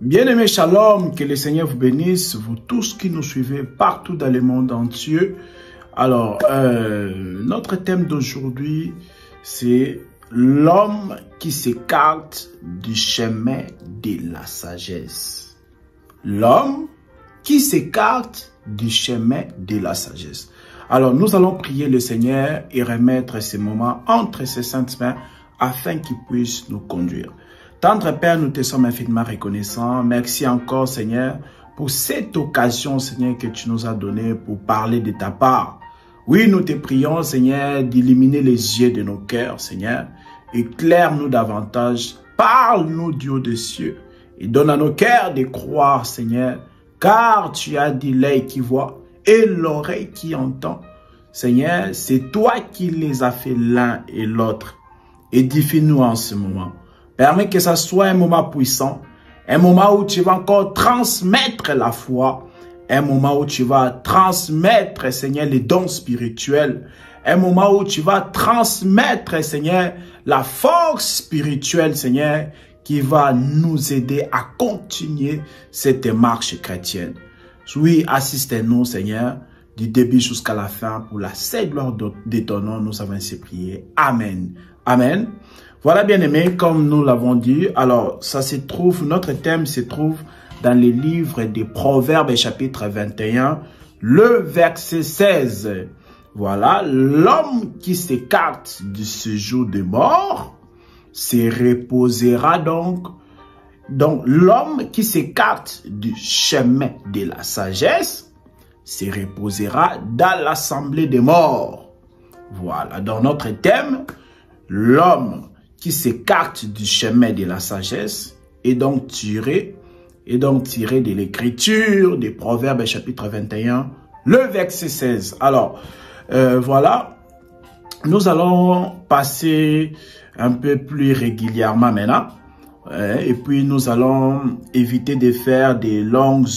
Bien-aimés, shalom, que le Seigneur vous bénisse, vous tous qui nous suivez partout dans le monde entier. Alors, notre thème d'aujourd'hui, c'est l'homme qui s'écarte du chemin de la sagesse. L'homme qui s'écarte du chemin de la sagesse. Alors, nous allons prier le Seigneur et remettre ces moments entre ses saintes mains afin qu'il puisse nous conduire. Tendre Père, nous te sommes infiniment reconnaissants. Merci encore, Seigneur, pour cette occasion, Seigneur, que tu nous as donnée pour parler de ta part. Oui, nous te prions, Seigneur, d'illuminer les yeux de nos cœurs, Seigneur. Éclaire-nous davantage. Parle-nous du haut des cieux. Et donne à nos cœurs de croire, Seigneur, car tu as dit l'œil qui voit et l'oreille qui entend. Seigneur, c'est toi qui les as fait l'un et l'autre. Édifie-nous en ce moment. Permets que ça soit un moment puissant, un moment où tu vas encore transmettre la foi, un moment où tu vas transmettre, Seigneur, les dons spirituels, un moment où tu vas transmettre, Seigneur, la force spirituelle, Seigneur, qui va nous aider à continuer cette marche chrétienne. Oui, assistez-nous, Seigneur, du début jusqu'à la fin, pour la seule gloire de ton nom, nous avons ainsi prié. Amen. Amen. Voilà, bien-aimés, comme nous l'avons dit, alors ça se trouve, notre thème se trouve dans les livres des Proverbes, chapitre 21, le verset 16. Voilà, l'homme qui s'écarte du séjour de mort se reposera donc. Donc, l'homme qui s'écarte du chemin de la sagesse se reposera dans l'assemblée des morts. Voilà, dans notre thème, l'homme qui s'écarte du chemin de la sagesse est donc tiré de l'écriture des Proverbes chapitre 21, le verset 16. Alors, voilà, nous allons passer un peu plus régulièrement maintenant. Et puis, nous allons éviter de faire des longues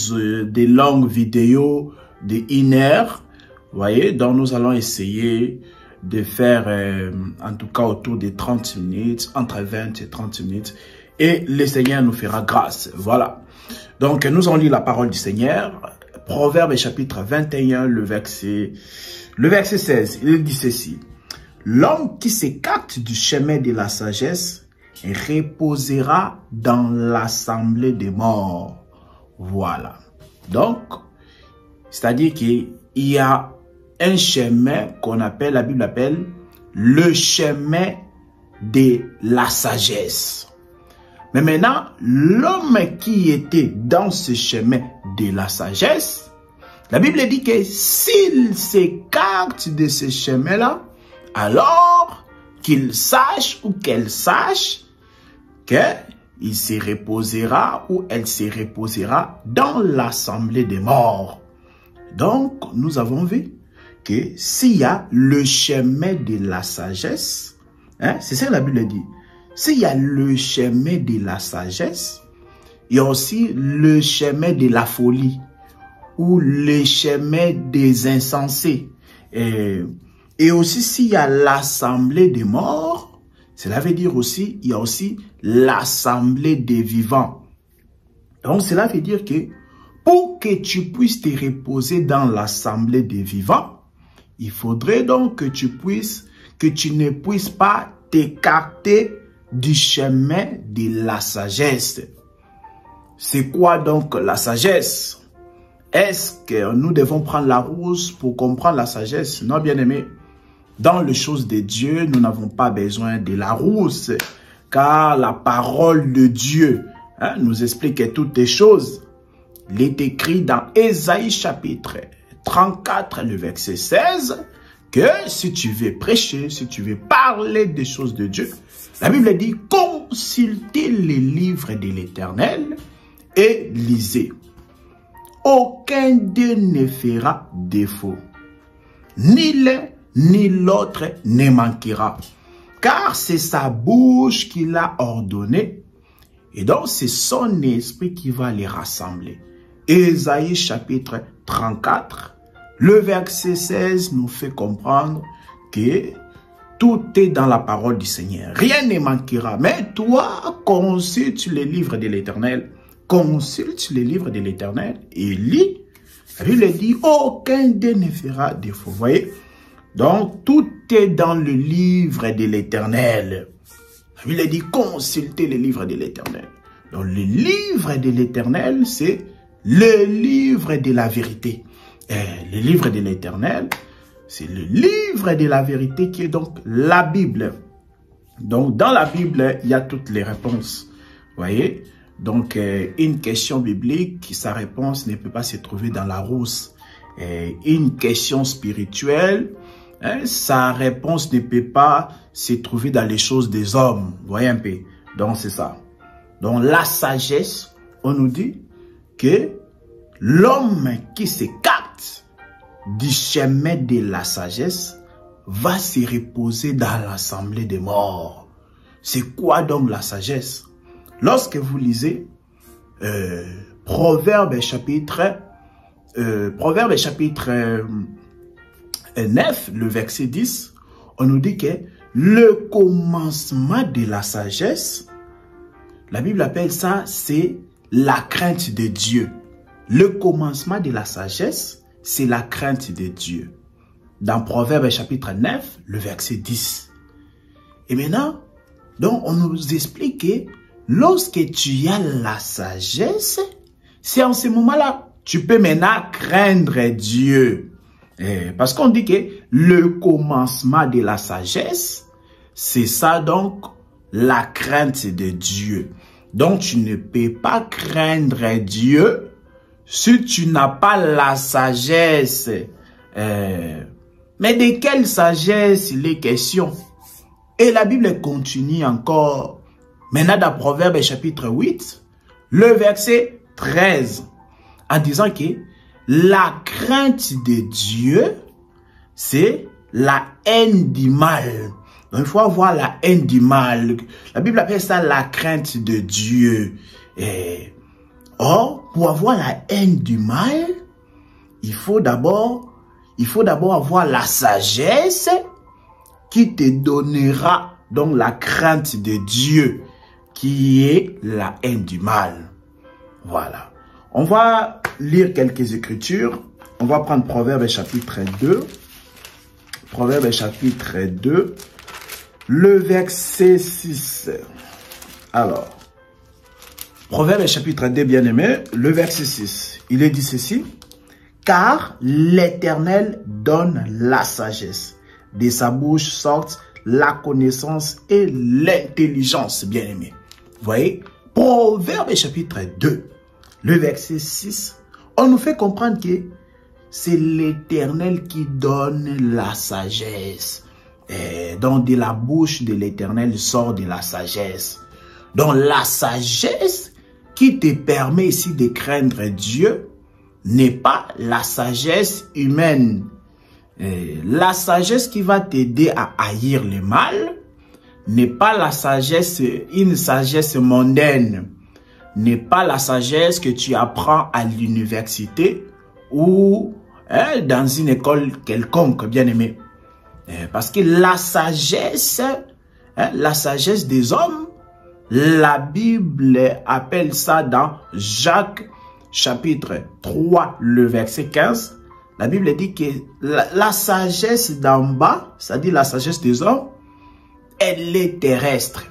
vidéos de 1 heure. Vous voyez, donc nous allons essayer de faire, en tout cas, autour de 30 minutes, entre 20 et 30 minutes. Et le Seigneur nous fera grâce. Voilà. Donc, nous allons lire la parole du Seigneur. Proverbe chapitre 21, le verset 16. Il dit ceci. L'homme qui s'écarte du chemin de la sagesse reposera dans l'assemblée des morts. Voilà. Donc, c'est-à-dire qu'il y a un chemin qu'on appelle, la Bible appelle, le chemin de la sagesse. Mais maintenant, l'homme qui était dans ce chemin de la sagesse, la Bible dit que s'il s'écarte de ce chemin-là, alors qu'il sache ou qu'elle sache qu'il se reposera ou elle se reposera dans l'assemblée des morts. Donc, nous avons vu que s'il y a le chemin de la sagesse, c'est ça que la Bible dit, s'il y a le chemin de la sagesse, il y a aussi le chemin de la folie ou le chemin des insensés. Et aussi s'il y a l'assemblée des morts, cela veut dire aussi, il y a aussi l'assemblée des vivants. Donc cela veut dire que pour que tu puisses te reposer dans l'assemblée des vivants, il faudrait donc que tu ne puisses pas t'écarter du chemin de la sagesse. C'est quoi donc la sagesse? Est-ce que nous devons prendre la rousse pour comprendre la sagesse? Non, bien aimé. Dans les choses de Dieu, nous n'avons pas besoin de la rousse, car la parole de Dieu nous explique toutes les choses. Il est écrit dans Ésaïe chapitre 34, le verset 16, que si tu veux prêcher, si tu veux parler des choses de Dieu, la Bible dit, consultez les livres de l'Éternel et lisez. Aucun d'eux ne fera défaut. Ni l'un ni l'autre ne manquera. Car c'est sa bouche qui l'a ordonné. Et donc c'est son esprit qui va les rassembler. Ésaïe chapitre 34, le verset 16 nous fait comprendre que tout est dans la parole du Seigneur. Rien ne manquera. Mais toi, consulte les livres de l'Éternel. consulte les livres de l'Éternel et lis. La Bible dit, aucun d'eux ne fera défaut. Vous voyez? Donc, tout est dans le livre de l'Éternel. La Bible dit, consultez les livres de l'Éternel. Donc, le livre de l'Éternel, c'est le livre de la vérité. Et le livre de l'Éternel, c'est le livre de la vérité qui est donc la Bible. Donc, dans la Bible, il y a toutes les réponses. Vous voyez? Donc, une question biblique, sa réponse ne peut pas se trouver dans la rousse. Une question spirituelle, sa réponse ne peut pas se trouver dans les choses des hommes. Vous voyez un peu? Donc, c'est ça. Donc, la sagesse, on nous dit que l'homme qui s'écarte du chemin de la sagesse va se reposer dans l'assemblée des morts. C'est quoi donc la sagesse? Lorsque vous lisez Proverbe chapitre 9, le verset 10, on nous dit que le commencement de la sagesse, la Bible appelle ça, c'est la crainte de Dieu. Le commencement de la sagesse, c'est la crainte de Dieu. Dans Proverbe chapitre 9, le verset 10. Et maintenant, donc on nous explique que lorsque tu as la sagesse, c'est en ce moment-là, tu peux maintenant craindre Dieu. Parce qu'on dit que le commencement de la sagesse, c'est ça donc, la crainte de Dieu. Donc tu ne peux pas craindre Dieu si tu n'as pas la sagesse. Mais de quelle sagesse il est question? Et la Bible continue encore. Maintenant dans Proverbe chapitre 8, le verset 13, en disant que la crainte de Dieu, c'est la haine du mal. Donc il faut avoir la haine du mal. La Bible appelle ça la crainte de Dieu. Or, pour avoir la haine du mal, il faut d'abord avoir la sagesse qui te donnera donc la crainte de Dieu, qui est la haine du mal. Voilà. On va lire quelques écritures. On va prendre Proverbe chapitre 2. Proverbe chapitre 2, le verset 6. Alors, Proverbe chapitre 2, bien-aimé, le verset 6. Il est dit ceci. Car l'Éternel donne la sagesse. De sa bouche sortent la connaissance et l'intelligence, bien-aimé. Vous voyez, Proverbe chapitre 2, le verset 6, on nous fait comprendre que c'est l'Éternel qui donne la sagesse. Donc de la bouche de l'Éternel sort de la sagesse. Donc la sagesse qui te permet ici de craindre Dieu n'est pas la sagesse humaine. La sagesse qui va t'aider à haïr le mal n'est pas la sagesse, une sagesse mondaine. N'est pas la sagesse que tu apprends à l'université ou dans une école quelconque, bien aimé. Parce que la sagesse des hommes, la Bible appelle ça dans Jacques chapitre 3, le verset 15. La Bible dit que la sagesse d'en bas, c'est-à-dire la sagesse des hommes, elle est terrestre,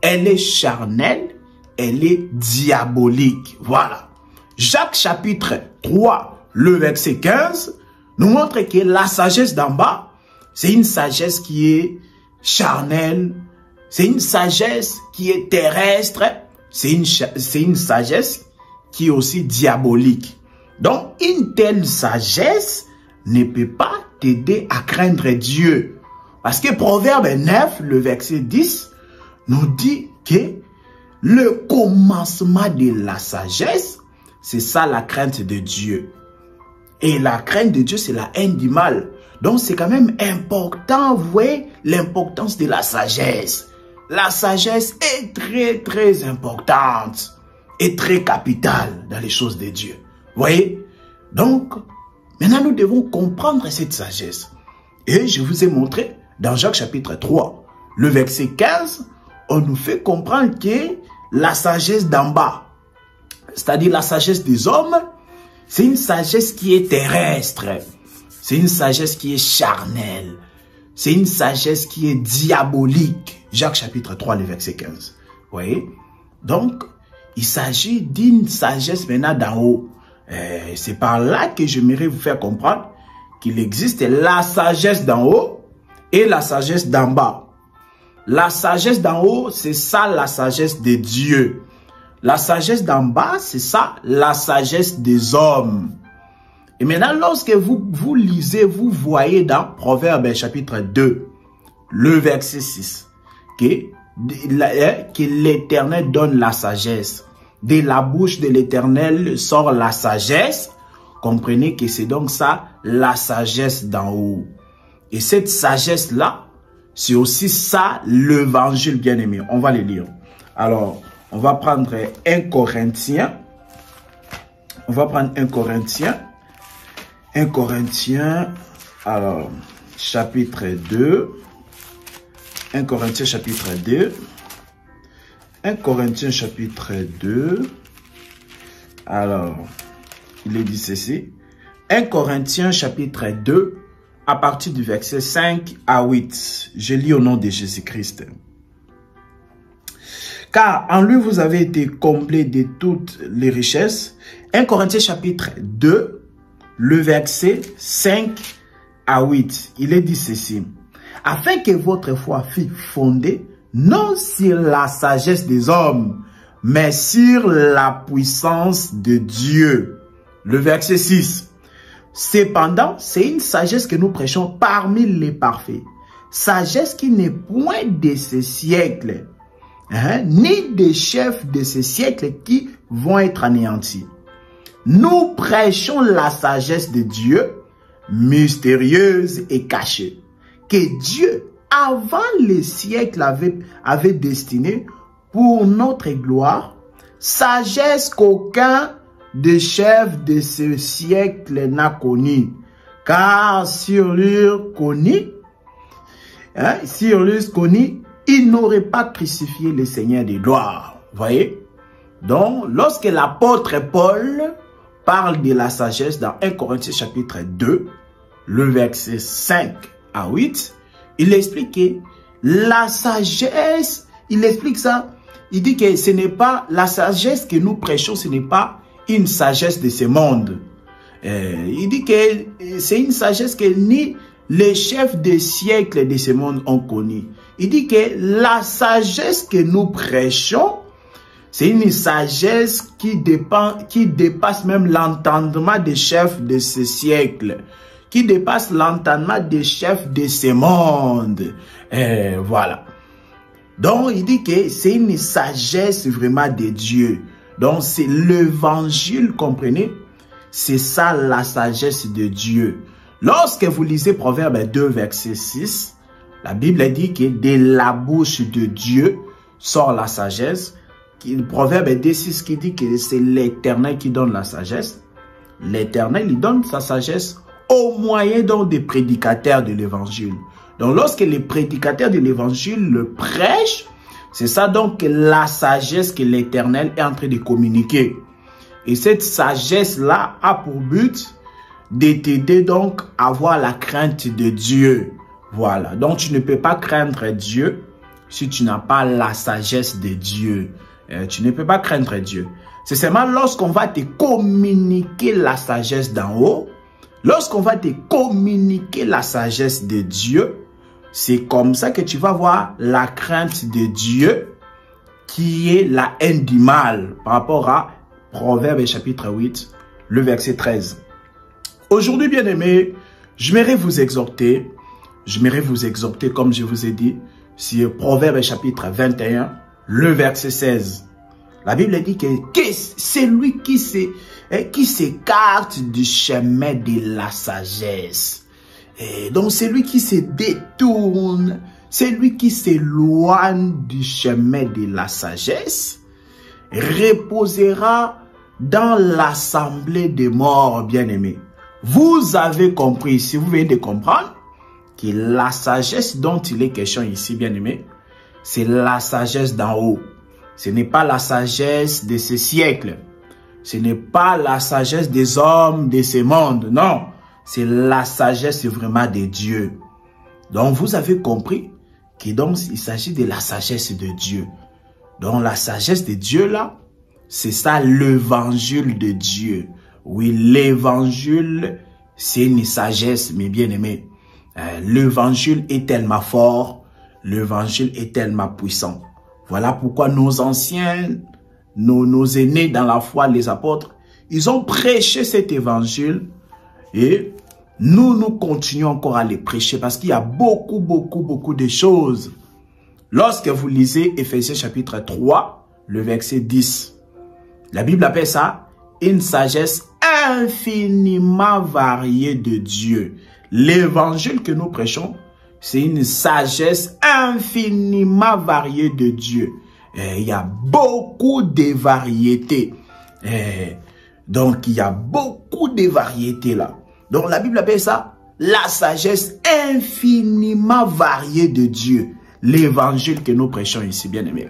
elle est charnelle, elle est diabolique. Voilà. Jacques chapitre 3, le verset 15, nous montre que la sagesse d'en bas, c'est une sagesse qui est charnelle, c'est une sagesse qui est terrestre, c'est une sagesse qui est aussi diabolique. Donc, une telle sagesse ne peut pas t'aider à craindre Dieu. Parce que Proverbe 9, le verset 10, nous dit que le commencement de la sagesse, c'est ça la crainte de Dieu. Et la crainte de Dieu, c'est la haine du mal. Donc, c'est quand même important, vous voyez, l'importance de la sagesse. La sagesse est très, très importante et très capitale dans les choses de Dieu. Vous voyez? Donc, maintenant, nous devons comprendre cette sagesse. Et je vous ai montré dans Jacques chapitre 3, le verset 15, on nous fait comprendre que la sagesse d'en bas, c'est-à-dire la sagesse des hommes, c'est une sagesse qui est terrestre. C'est une sagesse qui est charnelle. C'est une sagesse qui est diabolique. Jacques chapitre 3, le verset 15. Vous voyez? Donc, il s'agit d'une sagesse maintenant d'en haut. C'est par là que j'aimerais vous faire comprendre qu'il existe la sagesse d'en haut et la sagesse d'en bas. La sagesse d'en haut, c'est ça la sagesse de Dieu. La sagesse d'en bas, c'est ça la sagesse des hommes. Et maintenant, lorsque vous lisez, vous voyez dans Proverbe chapitre 2, le verset 6, que l'Éternel donne la sagesse. De la bouche de l'Éternel sort la sagesse. Comprenez que c'est donc ça, la sagesse d'en haut. Et cette sagesse-là, c'est aussi ça, l'évangile bien-aimé. On va le lire. Alors, on va prendre 1 Corinthiens. On va prendre 1 Corinthiens. 1 Corinthiens, alors, chapitre 2. 1 Corinthiens, chapitre 2. 1 Corinthiens, chapitre 2. Alors, il est dit ceci. 1 Corinthiens, chapitre 2, à partir du verset 5 à 8. Je lis au nom de Jésus-Christ. Car en lui, vous avez été comblés de toutes les richesses. 1 Corinthiens, chapitre 2, le verset 5 à 8. Il est dit ceci. Afin que votre foi fût fondée, non sur la sagesse des hommes, mais sur la puissance de Dieu. Le verset 6. Cependant, c'est une sagesse que nous prêchons parmi les parfaits. Sagesse qui n'est point de ce siècle, ni des chefs de ce siècle qui vont être anéantis. Nous prêchons la sagesse de Dieu, mystérieuse et cachée, que Dieu, avant les siècles, avait destinée pour notre gloire, sagesse qu'aucun des chefs de ce siècle n'a connue, car sur l'eût connu, il n'aurait pas crucifié le Seigneur des gloires. Voyez? Donc, lorsque l'apôtre Paul parle de la sagesse dans 1 Corinthiens chapitre 2, le verset 5 à 8, il explique que la sagesse, il explique ça, il dit que ce n'est pas la sagesse que nous prêchons, ce n'est pas une sagesse de ce monde. Il dit que c'est une sagesse que ni les chefs des siècles de ce monde ont connue. Il dit que la sagesse que nous prêchons, c'est une sagesse qui dépasse même l'entendement des chefs de ce siècle, qui dépasse l'entendement des chefs de ce monde. Voilà. Donc, il dit que c'est une sagesse vraiment de Dieu. Donc, c'est l'évangile, comprenez? C'est ça la sagesse de Dieu. Lorsque vous lisez Proverbe 2, verset 6, la Bible dit que de la bouche de Dieu sort la sagesse. Proverbe 2, 6 qui dit que c'est l'Éternel qui donne la sagesse. L'Éternel, il donne sa sagesse au moyen donc des prédicateurs de l'évangile. Donc, lorsque les prédicateurs de l'évangile le prêchent, c'est ça donc la sagesse que l'Éternel est en train de communiquer. Et cette sagesse-là a pour but de t'aider donc à avoir la crainte de Dieu. Voilà. Donc, tu ne peux pas craindre Dieu si tu n'as pas la sagesse de Dieu. Tu ne peux pas craindre Dieu. C'est seulement lorsqu'on va te communiquer la sagesse d'en haut, lorsqu'on va te communiquer la sagesse de Dieu, c'est comme ça que tu vas voir la crainte de Dieu qui est la haine du mal par rapport à Proverbe chapitre 8, le verset 13. Aujourd'hui, bien-aimés, j'aimerais vous exhorter comme je vous ai dit, sur Proverbe chapitre 21, le verset 16. La Bible dit que c'est lui qui s'écarte du chemin de la sagesse. Et donc, c'est lui qui se détourne, c'est lui qui s'éloigne du chemin de la sagesse, reposera dans l'assemblée des morts, bien-aimés. Vous avez compris, si vous venez de comprendre, que la sagesse dont il est question ici, bien-aimés, c'est la sagesse d'en haut. Ce n'est pas la sagesse de ce siècle. Ce n'est pas la sagesse des hommes de ce monde, non. C'est la sagesse vraiment de Dieu. Donc, vous avez compris que donc, il s'agit de la sagesse de Dieu. Donc, la sagesse de Dieu, là, c'est ça l'évangile de Dieu. Oui, l'évangile, c'est une sagesse, mes bien-aimés. L'évangile est tellement fort, l'évangile est tellement puissant. Voilà pourquoi nos anciens, nos aînés dans la foi, les apôtres, ils ont prêché cet évangile et nous continuons encore à les prêcher parce qu'il y a beaucoup de choses. Lorsque vous lisez Éphésiens chapitre 3, le verset 10, la Bible appelle ça une sagesse infiniment variée de Dieu. L'évangile que nous prêchons, c'est une sagesse infiniment variée de Dieu. Il y a beaucoup de variétés. Donc, il y a beaucoup de variétés là. Donc, la Bible appelle ça la sagesse infiniment variée de Dieu. L'évangile que nous prêchons ici, bien aimé.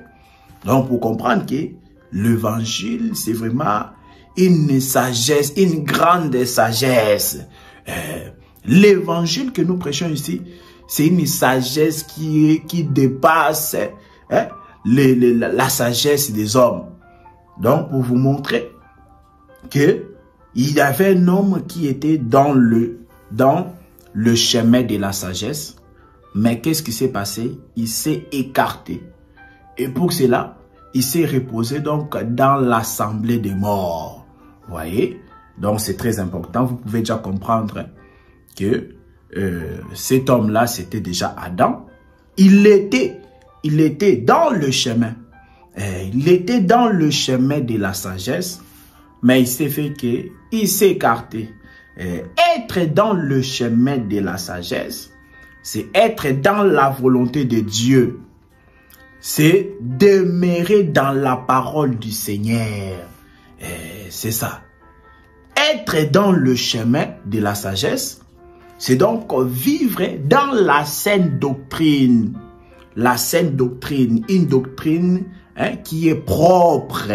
Donc, pour comprendre que l'évangile, c'est vraiment une sagesse, une grande sagesse. L'évangile que nous prêchons ici, c'est une sagesse qui dépasse la sagesse des hommes. Donc, pour vous montrer que il y avait un homme qui était dans le chemin de la sagesse, mais qu'est-ce qui s'est passé? Il s'est écarté. Et pour cela, il s'est reposé donc dans l'assemblée des morts. Vous voyez? Donc, c'est très important. Vous pouvez déjà comprendre que cet homme-là, c'était déjà Adam. Il était dans le chemin. Il était dans le chemin de la sagesse, mais il s'est fait qu'il s'est écarté. Être dans le chemin de la sagesse, c'est être dans la volonté de Dieu. C'est demeurer dans la parole du Seigneur. C'est ça. Être dans le chemin de la sagesse, c'est donc vivre dans la saine doctrine. La saine doctrine, une doctrine qui est propre.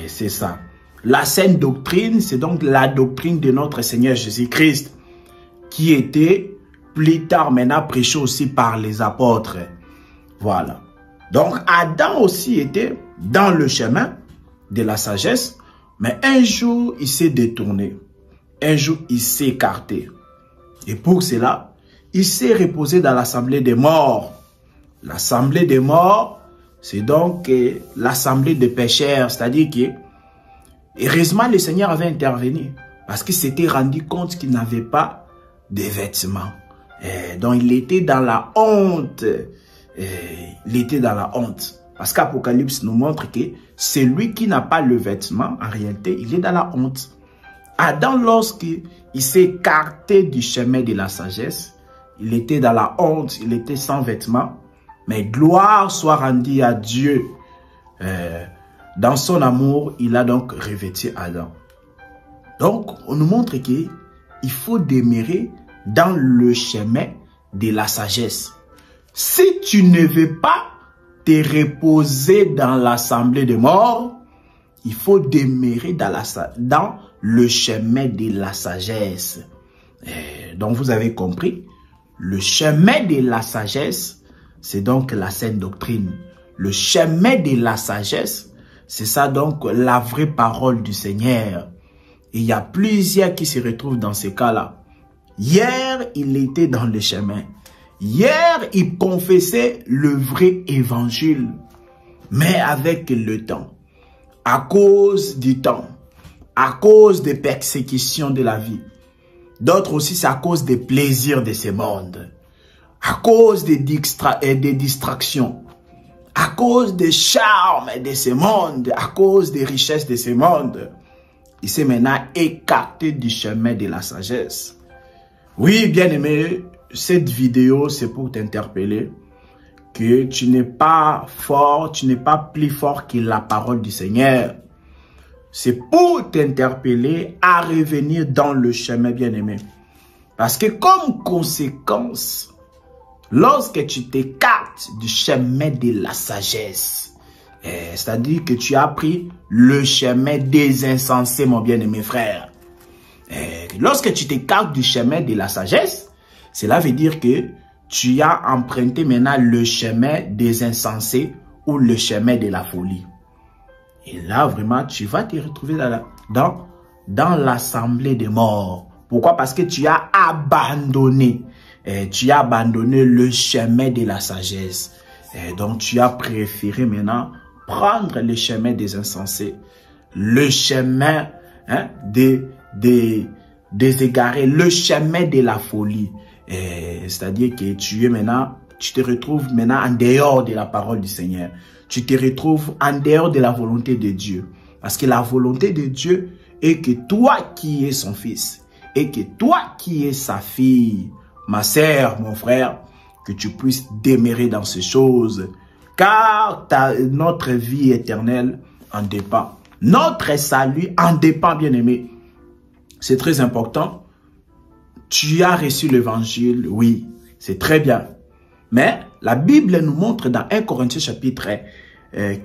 C'est ça. La saine doctrine, c'est donc la doctrine de notre Seigneur Jésus-Christ, qui était plus tard maintenant prêchée aussi par les apôtres. Voilà. Donc Adam aussi était dans le chemin de la sagesse, mais un jour il s'est détourné. Un jour il s'est écarté. Et pour cela, il s'est reposé dans l'assemblée des morts. L'assemblée des morts, c'est donc l'assemblée des pécheurs, c'est-à-dire que heureusement le Seigneur avait intervenu parce qu'il s'était rendu compte qu'il n'avait pas de vêtements. Donc il était dans la honte. Il était dans la honte. Parce qu'Apocalypse nous montre que celui qui n'a pas le vêtement, en réalité, il est dans la honte. Adam, lorsqu'il s'est écarté du chemin de la sagesse, il était dans la honte, il était sans vêtements. Mais gloire soit rendue à Dieu. Dans son amour, il a donc revêtu Adam. Donc, on nous montre qu'il faut demeurer dans le chemin de la sagesse. Si tu ne veux pas te reposer dans l'assemblée des morts, il faut demeurer dans le chemin de la sagesse. Donc, vous avez compris, le chemin de la sagesse, c'est donc la saine doctrine. Le chemin de la sagesse, c'est ça donc la vraie parole du Seigneur. Et il y a plusieurs qui se retrouvent dans ce cas-là. Hier, il était dans le chemin. Hier, il confessait le vrai évangile. Mais avec le temps, à cause du temps, à cause des persécutions de la vie, d'autres aussi c'est à cause des plaisirs de ce monde, à cause des distractions, à cause des charmes de ce monde, à cause des richesses de ce monde, il s'est maintenant écarté du chemin de la sagesse. Oui, bien-aimé, cette vidéo, c'est pour t'interpeller que tu n'es pas fort, tu n'es pas plus fort que la parole du Seigneur. C'est pour t'interpeller à revenir dans le chemin, bien-aimé. Parce que comme conséquence, lorsque tu t'écartes du chemin de la sagesse, C'est-à-dire que tu as pris le chemin des insensés, mon bien-aimé frère. Lorsque tu t'écartes du chemin de la sagesse, cela veut dire que tu as emprunté maintenant le chemin des insensés ou le chemin de la folie. Et là, vraiment, tu vas te retrouver dans l'assemblée des morts. Pourquoi? Parce que tu as abandonné. Tu as abandonné le chemin de la sagesse. Donc, tu as préféré maintenant prendre le chemin des insensés. Le chemin des égarés. Le chemin de la folie. C'est-à-dire que tu te retrouves maintenant en dehors de la parole du Seigneur. Tu te retrouves en dehors de la volonté de Dieu. Parce que la volonté de Dieu est que toi qui es son fils, et que toi qui es sa fille, ma sœur, mon frère, que tu puisses demeurer dans ces choses. Car notre vie éternelle en dépend. Notre salut en dépend, bien-aimé. C'est très important. Tu as reçu l'évangile, oui, c'est très bien. Mais la Bible nous montre dans 1 Corinthiens chapitre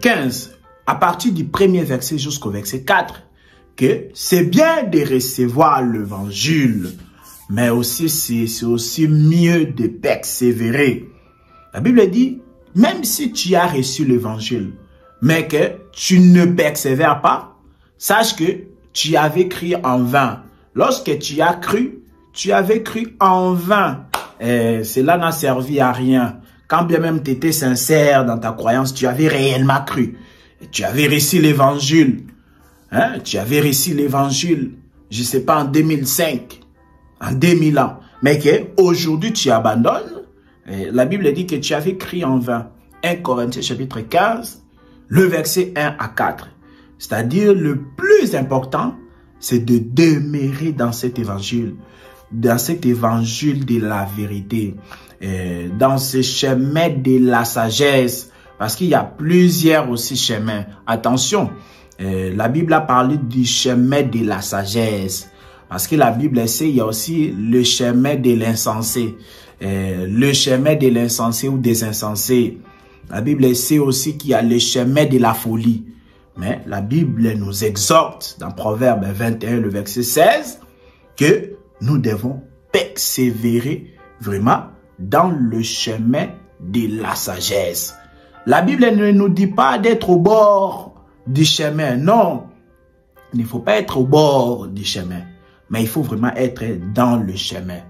15, à partir du premier verset jusqu'au verset 4, que c'est bien de recevoir l'évangile, mais aussi c'est aussi mieux de persévérer. La Bible dit, même si tu as reçu l'évangile, mais que tu ne persévères pas, sache que tu avais cru en vain. Lorsque tu as cru, tu avais cru en vain. Cela n'a servi à rien. Quand bien même tu étais sincère dans ta croyance, tu avais réellement cru. Tu avais reçu l'évangile. Tu avais reçu l'évangile, je ne sais pas, en 2005, en 2000 ans. Mais qu'aujourd'hui tu abandonnes. La Bible dit que tu avais cru en vain. 1 Corinthiens chapitre 15, le verset 1 à 4. C'est-à-dire le plus important, c'est de demeurer dans cet évangile. Dans cet évangile de la vérité, dans ce chemin de la sagesse, parce qu'il y a plusieurs aussi chemins. Attention, la Bible a parlé du chemin de la sagesse, parce que la Bible sait, il y a aussi le chemin de l'insensé, le chemin de l'insensé ou des insensés. La Bible sait aussi qu'il y a le chemin de la folie. Mais la Bible nous exhorte dans Proverbe 21, le verset 16, que nous devons persévérer vraiment dans le chemin de la sagesse. La Bible ne nous dit pas d'être au bord du chemin. Non, il ne faut pas être au bord du chemin. Mais il faut vraiment être dans le chemin.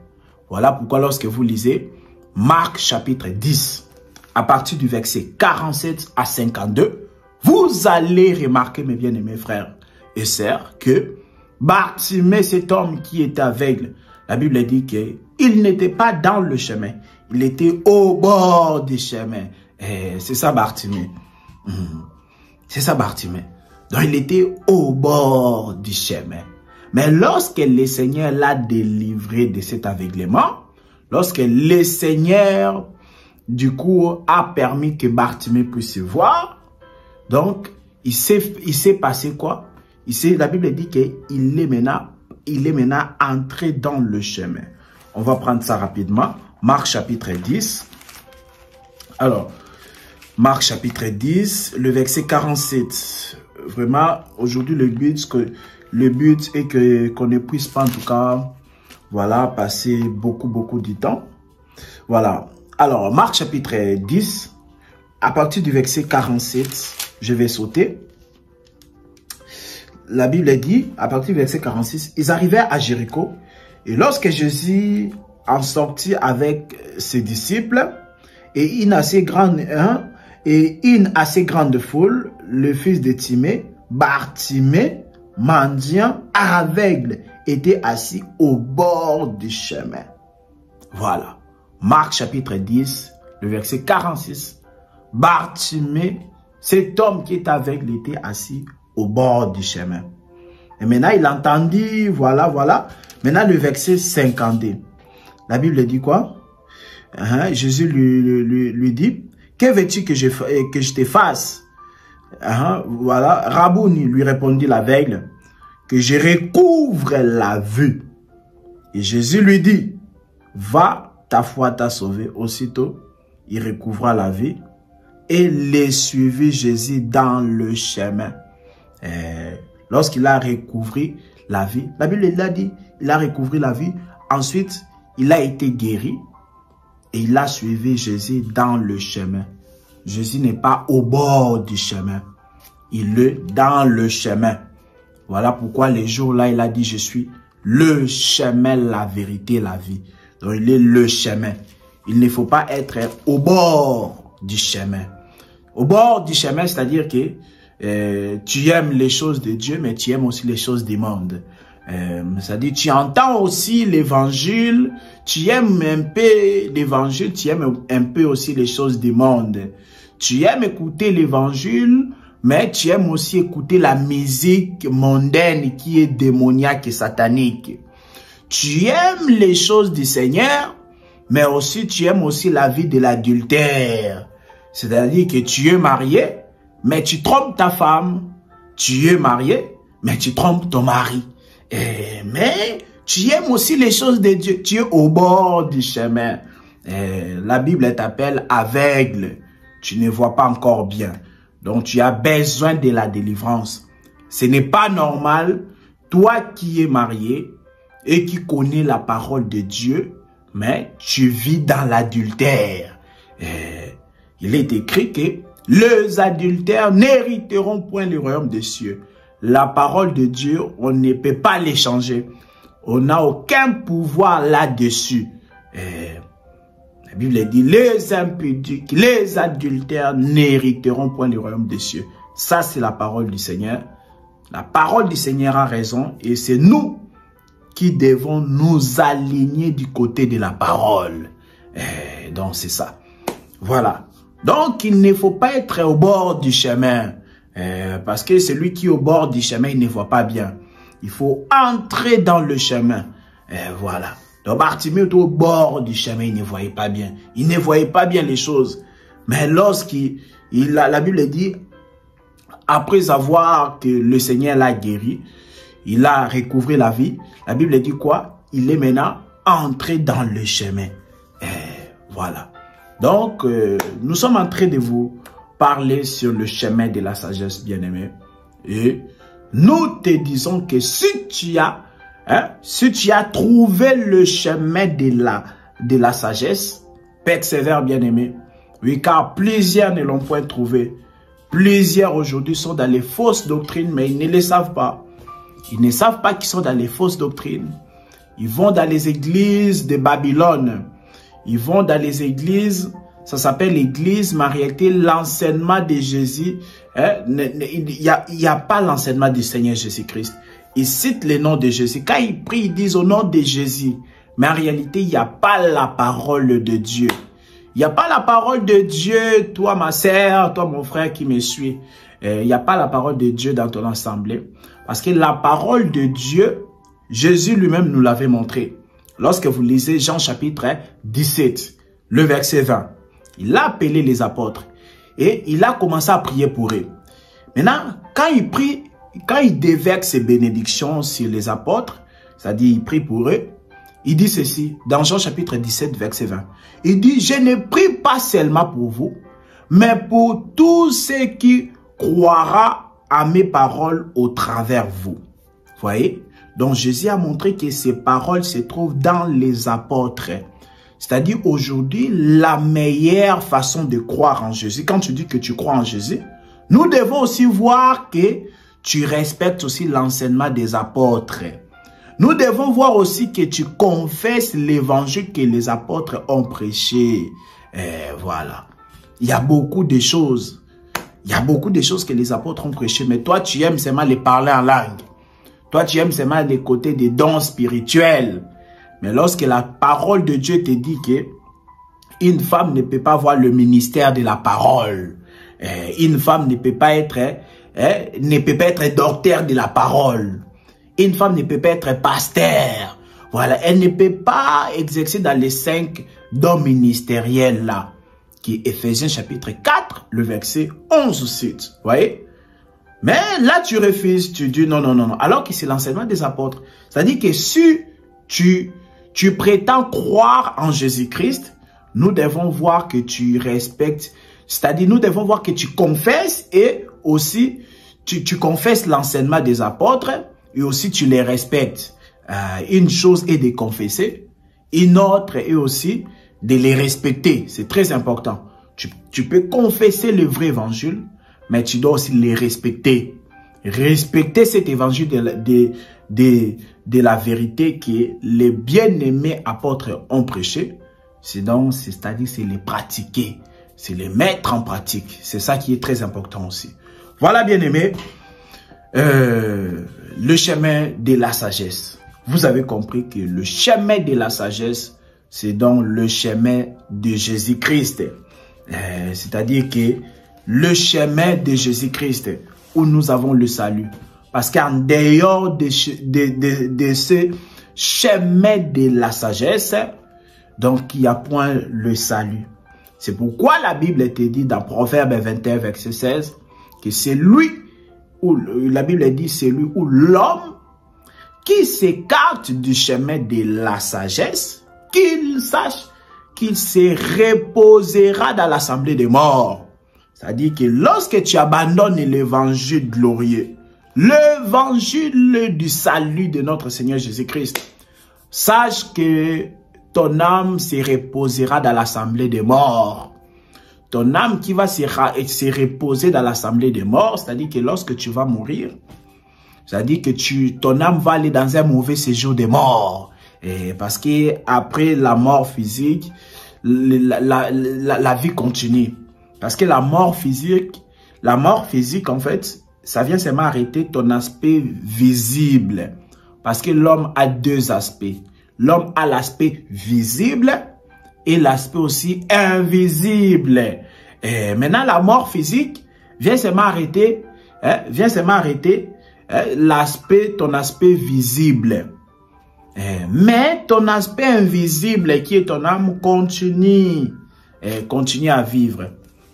Voilà pourquoi lorsque vous lisez Marc chapitre 10, à partir du verset 47 à 52, vous allez remarquer, mes bien-aimés frères et sœurs, que Bartimée, cet homme qui était aveugle, la Bible dit qu'il n'était pas dans le chemin. Il était au bord du chemin. C'est ça Bartimée. C'est ça Bartimée. Donc il était au bord du chemin. Mais lorsque le Seigneur l'a délivré de cet aveuglement, lorsque le Seigneur, du coup, a permis que Bartimée puisse voir, donc il s'est passé quoi? La Bible dit qu'il est maintenant entré dans le chemin. On va prendre ça rapidement. Marc chapitre 10. Alors, Marc chapitre 10, le verset 47. Vraiment, aujourd'hui, le but est qu'on ne puisse pas, en tout cas, voilà, passer beaucoup du temps. Voilà. Alors, Marc chapitre 10, à partir du verset 47, je vais sauter. La Bible dit, à partir du verset 46, ils arrivèrent à Jéricho. Et lorsque Jésus en sortit avec ses disciples et une assez grande foule, le fils de Timée, Bartimée, mendiant, aveugle, était assis au bord du chemin. Voilà. Marc chapitre 10, le verset 46. Bartimée, cet homme qui est aveugle, était assis au bord du chemin. Et maintenant, il entendit, voilà. Maintenant, le verset 52. La Bible dit quoi? Jésus lui dit, que veux-tu que je te fasse? Voilà. Rabouni, lui répondit l'aveugle, que je recouvre la vue. Et Jésus lui dit, va, ta foi t'a sauvé. Aussitôt, il recouvra la vue. et les suivit Jésus dans le chemin. Lorsqu'il a recouvré la vie, la Bible l'a dit, il a recouvré la vie, ensuite il a été guéri et il a suivi Jésus dans le chemin. Jésus n'est pas au bord du chemin, il est dans le chemin. Voilà pourquoi les jours-là, il a dit, je suis le chemin, la vérité, la vie. Donc il est le chemin. Il ne faut pas être au bord du chemin. Au bord du chemin, c'est-à-dire que tu aimes les choses de Dieu, mais tu aimes aussi les choses du monde. C'est-à-dire tu entends aussi l'évangile, tu aimes un peu l'évangile, tu aimes un peu aussi les choses du monde. Tu aimes écouter l'évangile, mais tu aimes aussi écouter la musique mondaine qui est démoniaque et satanique. Tu aimes les choses du Seigneur, mais aussi tu aimes aussi la vie de l'adultère. C'est-à-dire que tu es marié, mais tu trompes ta femme. Tu es marié, mais tu trompes ton mari. Mais tu aimes aussi les choses de Dieu. Tu es au bord du chemin. La Bible t'appelle aveugle. Tu ne vois pas encore bien. Donc tu as besoin de la délivrance. Ce n'est pas normal, toi qui es marié et qui connais la parole de Dieu, mais tu vis dans l'adultère. Il est écrit que les adultères n'hériteront point le royaume des cieux. La parole de Dieu, on ne peut pas l'échanger. On n'a aucun pouvoir là-dessus. La Bible dit, les impudiques, les adultères n'hériteront point le royaume des cieux. Ça, c'est la parole du Seigneur. La parole du Seigneur a raison et c'est nous qui devons nous aligner du côté de la parole. Donc, c'est ça. Voilà. Donc, il ne faut pas être au bord du chemin. Parce que celui qui est au bord du chemin, il ne voit pas bien. Il faut entrer dans le chemin. Voilà. Donc, Bartimée était au bord du chemin, il ne voyait pas bien. Il ne voyait pas bien les choses. Mais la Bible dit, après avoir que le Seigneur l'a guéri, il a recouvré la vie. La Bible dit quoi? Il est maintenant entré dans le chemin. Voilà. Donc, nous sommes en train de vous parler sur le chemin de la sagesse, bien-aimé. Et nous te disons que si tu as trouvé le chemin de la sagesse, persévère, bien-aimé. Oui, car plusieurs ne l'ont point trouvé. Plusieurs aujourd'hui sont dans les fausses doctrines, mais ils ne le savent pas. Ils ne savent pas qu'ils sont dans les fausses doctrines. Ils vont dans les églises de Babylone. Ils vont dans les églises, ça s'appelle l'église, mais en réalité, l'enseignement de Jésus, il n'y a pas l'enseignement du Seigneur Jésus-Christ. Ils citent le nom de Jésus. Quand ils prient, ils disent au nom de Jésus. Mais en réalité, il n'y a pas la parole de Dieu. Il n'y a pas la parole de Dieu, toi ma sœur, toi mon frère qui me suis. Il n'y a pas la parole de Dieu dans ton assemblée. Parce que la parole de Dieu, Jésus lui-même nous l'avait montré. Lorsque vous lisez Jean chapitre 17, le verset 20, il a appelé les apôtres et il a commencé à prier pour eux. Maintenant, quand il prie, quand il déverse ses bénédictions sur les apôtres, c'est-à-dire il prie pour eux, il dit ceci, dans Jean chapitre 17, verset 20. Il dit, je ne prie pas seulement pour vous, mais pour tous ceux qui croira à mes paroles au travers vous. Voyez? Donc Jésus a montré que ces paroles se trouvent dans les apôtres. C'est-à-dire aujourd'hui, la meilleure façon de croire en Jésus, quand tu dis que tu crois en Jésus, nous devons aussi voir que tu respectes aussi l'enseignement des apôtres. Nous devons voir aussi que tu confesses l'évangile que les apôtres ont prêché. Voilà. Il y a beaucoup de choses. Il y a beaucoup de choses que les apôtres ont prêché. Mais toi, tu aimes seulement les parler en langue. Toi, tu aimes seulement les côtés des dons spirituels. Mais lorsque la parole de Dieu te dit que une femme ne peut pas avoir le ministère de la parole. Une femme ne peut pas être docteur de la parole. Une femme ne peut pas être pasteur. Voilà, elle ne peut pas exercer dans les 5 dons ministériels là. Qui est Éphésiens chapitre 4, le verset 11 ou 7. Vous voyez? Mais là, tu refuses, tu dis non, non, non, non. Alors que c'est l'enseignement des apôtres. C'est-à-dire que si tu prétends croire en Jésus-Christ, nous devons voir que tu respectes, C'est-à-dire, nous devons voir que tu confesses et aussi, tu confesses l'enseignement des apôtres et aussi tu les respectes. Une chose est de confesser, une autre est aussi de les respecter. C'est très important. Tu peux confesser le vrai évangile, mais tu dois aussi les respecter. Respecter cet évangile de la vérité que les bien-aimés apôtres ont prêché. C'est-à-dire, c'est les pratiquer. C'est les mettre en pratique. C'est ça qui est très important aussi. Voilà, bien-aimés, le chemin de la sagesse. Vous avez compris que le chemin de la sagesse, c'est donc le chemin de Jésus-Christ. C'est-à-dire que le chemin de Jésus-Christ, où nous avons le salut. Parce qu'en dehors de ce chemin de la sagesse, donc il n'y a point le salut. C'est pourquoi la Bible te dit dans Proverbe 21, verset 16, que c'est lui, où la Bible dit, c'est lui où l'homme qui s'écarte du chemin de la sagesse, qu'il sache qu'il se reposera dans l'assemblée des morts. C'est-à-dire que lorsque tu abandonnes l'évangile glorieux, l'évangile du salut de notre Seigneur Jésus-Christ, sache que ton âme se reposera dans l'assemblée des morts. Ton âme qui va se reposer dans l'assemblée des morts, c'est-à-dire que lorsque tu vas mourir, c'est-à-dire que ton âme va aller dans un mauvais séjour des morts. Et parce qu'après la mort physique, la vie continue. Parce que la mort physique, en fait, ça vient seulement arrêter ton aspect visible. Parce que l'homme a deux aspects. L'homme a l'aspect visible et l'aspect aussi invisible. Et maintenant, la mort physique vient seulement arrêter, ton aspect visible. Mais ton aspect invisible, qui est ton âme, continue à vivre.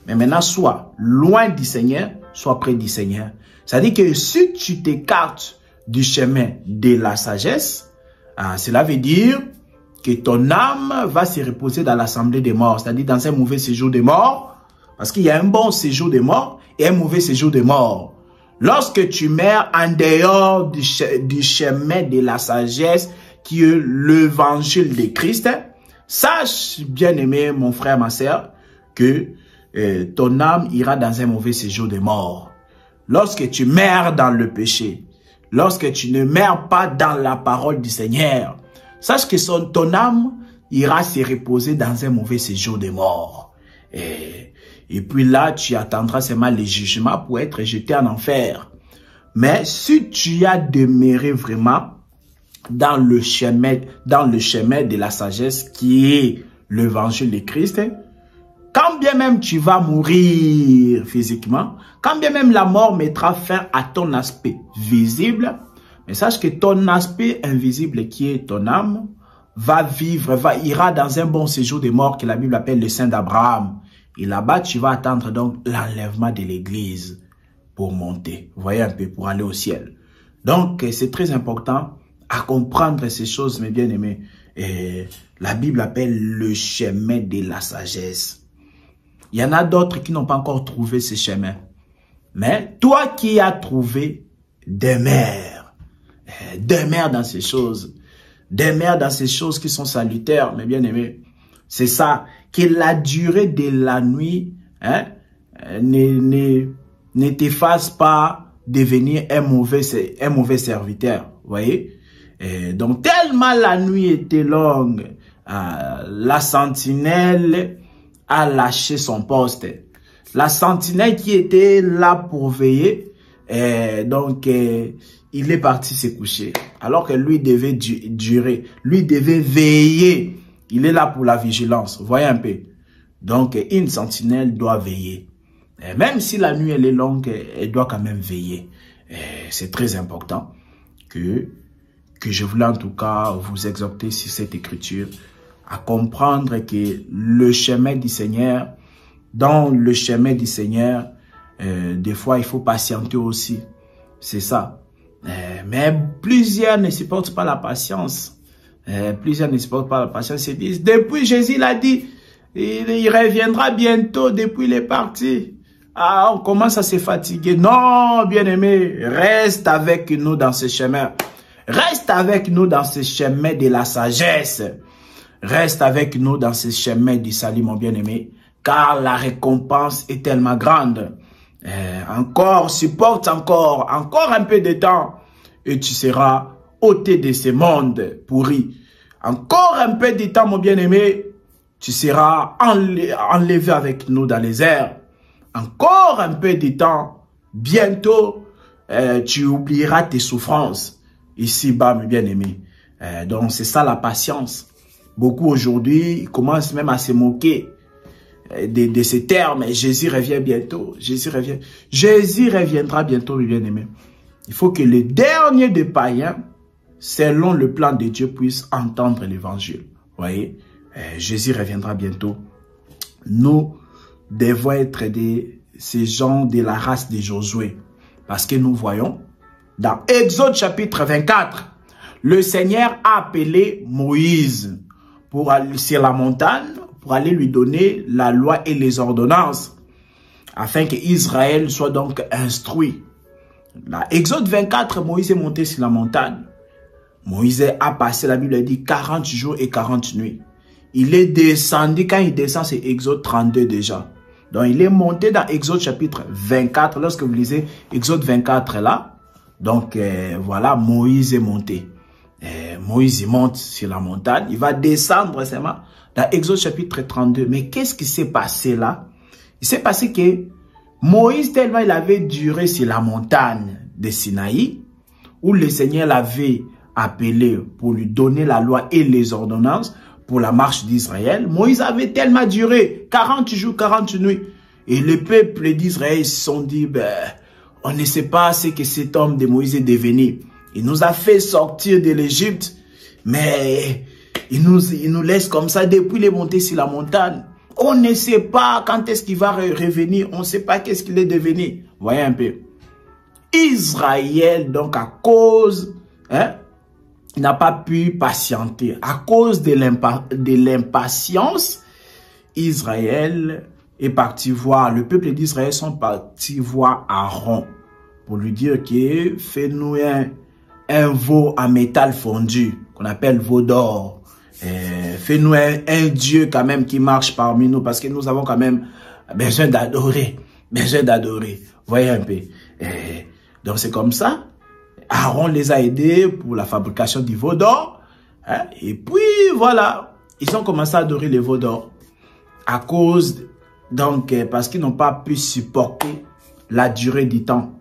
Mais maintenant, sois loin du Seigneur, sois près du Seigneur. C'est-à-dire que si tu t'écartes du chemin de la sagesse, cela veut dire que ton âme va se reposer dans l'assemblée des morts, c'est-à-dire dans un mauvais séjour des morts, parce qu'il y a un bon séjour des morts et un mauvais séjour des morts. Lorsque tu meurs en dehors du chemin de la sagesse, qui est l'évangile de Christ, sache, bien-aimé, mon frère, ma sœur, que ton âme ira dans un mauvais séjour des morts. Lorsque tu meurs dans le péché, lorsque tu ne meurs pas dans la parole du Seigneur, sache que ton âme ira se reposer dans un mauvais séjour des morts. Et puis là, tu attendras seulement les jugements pour être jeté en enfer. Mais si tu as demeuré vraiment dans le chemin de la sagesse qui est l'évangile de Christ, quand bien même tu vas mourir physiquement, quand bien même la mort mettra fin à ton aspect visible, mais sache que ton aspect invisible qui est ton âme ira dans un bon séjour des morts que la Bible appelle le sein d'Abraham. Et là-bas, tu vas attendre donc l'enlèvement de l'église pour monter. Vous voyez un peu, pour aller au ciel. Donc, c'est très important à comprendre ces choses, mes bien-aimés. La Bible appelle le chemin de la sagesse. Il y en a d'autres qui n'ont pas encore trouvé ce chemin. Mais toi qui as trouvé, demeure. Demeure dans ces choses. Demeure dans ces choses qui sont salutaires, mes bien-aimés. C'est ça, que la durée de la nuit ne t'efface pas devenir un mauvais serviteur. Vous voyez? Donc, tellement la nuit était longue, la sentinelle a lâché son poste. La sentinelle qui était là pour veiller, donc il est parti se coucher. Alors que lui devait durer, lui devait veiller. Il est là pour la vigilance, vous voyez un peu. Donc, une sentinelle doit veiller. Même si la nuit elle est longue, elle doit quand même veiller. C'est très important que je voulais en tout cas vous exhorter sur cette écriture, à comprendre que le chemin du Seigneur, dans le chemin du Seigneur, des fois il faut patienter aussi. C'est ça. Mais plusieurs ne supportent pas la patience. Plusieurs ne supportent pas la patience. Ils disent, depuis Jésus l'a dit, Il reviendra bientôt depuis il est parti. Ah, on commence à se fatiguer. Non, bien-aimé, reste avec nous dans ce chemin. Reste avec nous dans ce chemin de la sagesse. Reste avec nous dans ce chemin du salut, mon bien-aimé, car la récompense est tellement grande. Supporte encore un peu de temps et tu seras ôté de ce monde pourri. Encore un peu de temps, mon bien-aimé, tu seras enlevé avec nous dans les airs. Encore un peu de temps, bientôt, tu oublieras tes souffrances. Ici-bas, mon bien-aimé. Donc, c'est ça la patience. Beaucoup aujourd'hui commencent même à se moquer de ces termes. Jésus revient bientôt. Jésus revient. Jésus reviendra bientôt, mon bien-aimé. Il faut que les derniers des païens, selon le plan de Dieu, puissent entendre l'évangile. Vous voyez, Jésus reviendra bientôt. Nous devons être ces gens de la race de Josué. Parce que nous voyons, dans Exode chapitre 24, le Seigneur a appelé Moïse pour aller sur la montagne, pour aller lui donner la loi et les ordonnances, afin qu'Israël soit donc instruit. Dans Exode 24, Moïse est monté sur la montagne. Moïse a passé, la Bible dit, 40 jours et 40 nuits. Il est descendu, quand il descend, c'est Exode 32 déjà. Donc, il est monté dans Exode chapitre 24. Lorsque vous lisez Exode 24 là, donc voilà, Moïse est monté. Moïse il monte sur la montagne. Il va descendre seulement dans Exode chapitre 32. Mais qu'est-ce qui s'est passé là? Il s'est passé que Moïse, tellement il avait duré sur la montagne de Sinaï, où le Seigneur l'avait appelé pour lui donner la loi et les ordonnances pour la marche d'Israël. Moïse avait tellement duré, 40 jours, 40 nuits. Et le peuple d'Israël se sont dit, on ne sait pas ce que cet homme de Moïse est devenu. Il nous a fait sortir de l'Égypte, mais il nous laisse comme ça depuis les montées sur la montagne. On ne sait pas quand est-ce qu'il va revenir, on ne sait pas qu'est-ce qu'il est devenu. Voyez un peu. Israël, donc à cause, il n'a pas pu patienter. À cause de l'impatience, Israël est parti voir, le peuple d'Israël sont partis voir Aaron pour lui dire que fais-nous un veau en métal fondu, qu'on appelle veau d'or. Fais-nous un Dieu quand même qui marche parmi nous, parce que nous avons quand même besoin d'adorer. Voyez un peu. Donc c'est comme ça. Aaron les a aidés pour la fabrication du veau d'or. Et puis voilà, ils ont commencé à adorer les veaux d'or. À cause, donc, parce qu'ils n'ont pas pu supporter la durée du temps.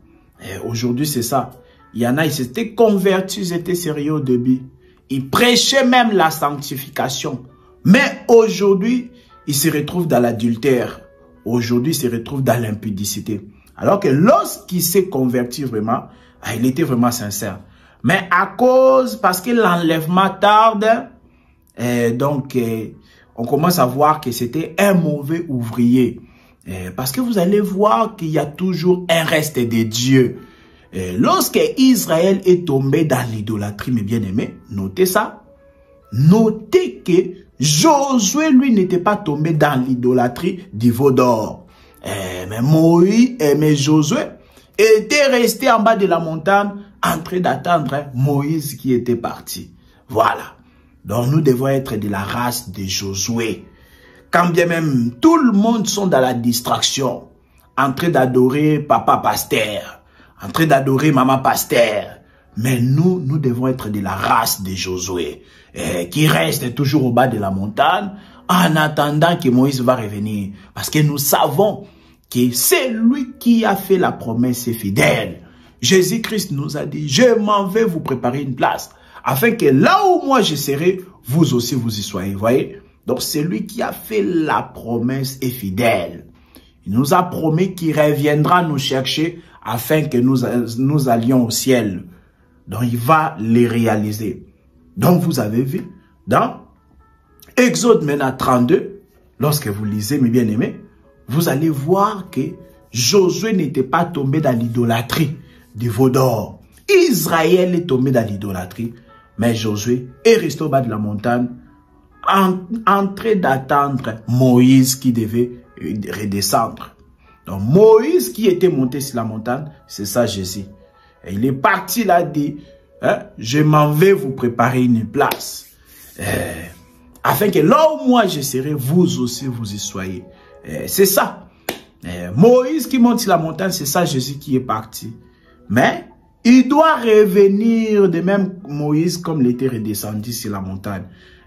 Aujourd'hui c'est ça. Il y en a, ils s'étaient convertis, ils étaient sérieux au début. Ils prêchaient même la sanctification. Mais aujourd'hui, ils se retrouvent dans l'adultère. Aujourd'hui, ils se retrouvent dans l'impudicité. Alors que lorsqu'il s'est converti vraiment, il était vraiment sincère. Mais à cause, parce que l'enlèvement tarde, donc on commence à voir que c'était un mauvais ouvrier. Parce que vous allez voir qu'il y a toujours un reste de Dieu. Lorsque Israël est tombé dans l'idolâtrie, mes bien-aimés, notez ça. Notez que Josué, lui, n'était pas tombé dans l'idolâtrie du veau d'or. Mais Josué était resté en bas de la montagne en train d'attendre Moïse qui était parti. Voilà. Donc nous devons être de la race de Josué. Quand bien même tout le monde sont dans la distraction, en train d'adorer papa pasteur, en train d'adorer maman pasteur. Mais nous devons être de la race de Josué, qui reste toujours au bas de la montagne, en attendant que Moïse va revenir. Parce que nous savons que c'est lui qui a fait la promesse fidèle. Jésus-Christ nous a dit, je m'en vais vous préparer une place, afin que là où moi je serai, vous aussi vous y soyez. Voyez? Donc c'est lui qui a fait la promesse fidèle. Il nous a promis qu'il reviendra nous chercher afin que nous allions au ciel. Donc, il va les réaliser. Donc, vous avez vu, dans Exode maintenant 32, lorsque vous lisez, mes bien-aimés, vous allez voir que Josué n'était pas tombé dans l'idolâtrie du veau d'or. Israël est tombé dans l'idolâtrie, mais Josué est resté au bas de la montagne en train d'attendre Moïse qui devait redescendre. Donc Moïse qui était monté sur la montagne, c'est ça Jésus. Et il est parti là, dit, hein, je m'en vais vous préparer une place. Afin que là où moi je serai, vous aussi vous y soyez. C'est ça. Moïse qui monte sur la montagne, c'est ça Jésus qui est parti. Mais il doit revenir de même Moïse comme il était redescendu sur la montagne.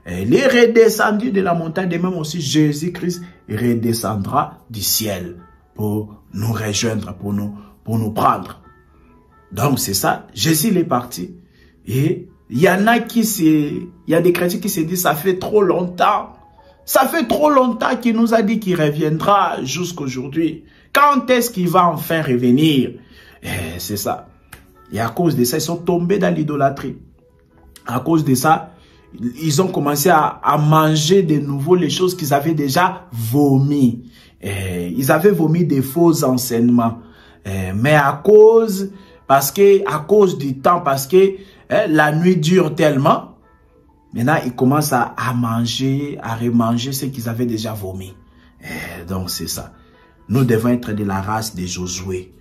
Il est redescendu de la montagne, de même aussi Jésus-Christ redescendra du ciel pour nous rejoindre, pour nous prendre. Donc c'est ça, Jésus il est parti. Et il y en a il y a des chrétiens qui se disent, ça fait trop longtemps. Ça fait trop longtemps qu'il nous a dit qu'il reviendra jusqu'aujourd'hui. Quand est-ce qu'il va enfin revenir? C'est ça. Et à cause de ça, ils sont tombés dans l'idolâtrie. À cause de ça, ils ont commencé à manger de nouveau les choses qu'ils avaient déjà vomi. Ils avaient vomi des faux enseignements. Mais à cause du temps, parce que la nuit dure tellement, maintenant ils commencent à manger, à remanger ce qu'ils avaient déjà vomi. Donc c'est ça. Nous devons être de la race de Josué.